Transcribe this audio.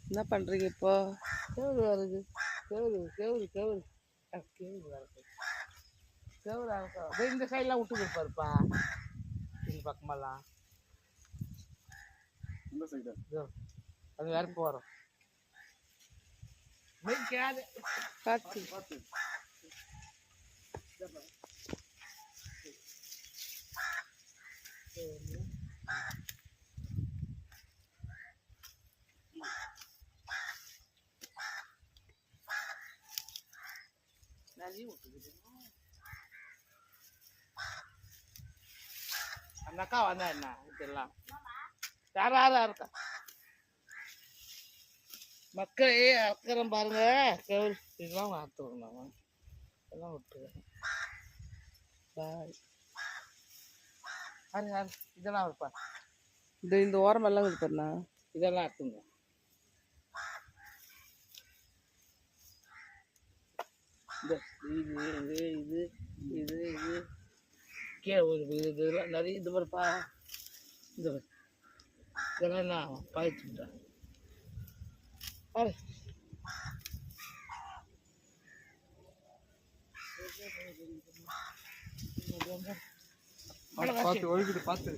என்ன பண்ணுறீங்க இப்போ? கேவுரு வருது. கேவுரு கேவுரு கேவுரு கேவுரு வருது. கேவுரு அறுக்கும். இந்த சைட்லாம் விட்டு கொடுப்பாருப்பா. இந்த பக்கமெல்லாம் இந்த சைடு அது வேற போகிறோம். கேது காட்சி பார்த்து நிறைய விட்டுக்குது. அந்த அக்கா வந்தா என்ன இதெல்லாம் யாரா இருக்கா மக்களே அக்கறம் பாருங்க. கேவுரு இதெல்லாம் அறுத்துக்கணும். இதெல்லாம் விட்டுக்கிறேன். பாய் யாரு யாரு இதெல்லாம் இருப்பா. இந்த ஓரமெல்லாம் இது பண்ணா இதெல்லாம் அறுத்துங்க. இந்த இது இது இது இது இது கீழே ஒரு இதெல்லாம் நிறைய இது பாருப்பா. இந்த இதெல்லாம் நான் பாய்ச்சுட்டேன் பாரு. பார்த்து ஒழுகிட்டு பார்த்து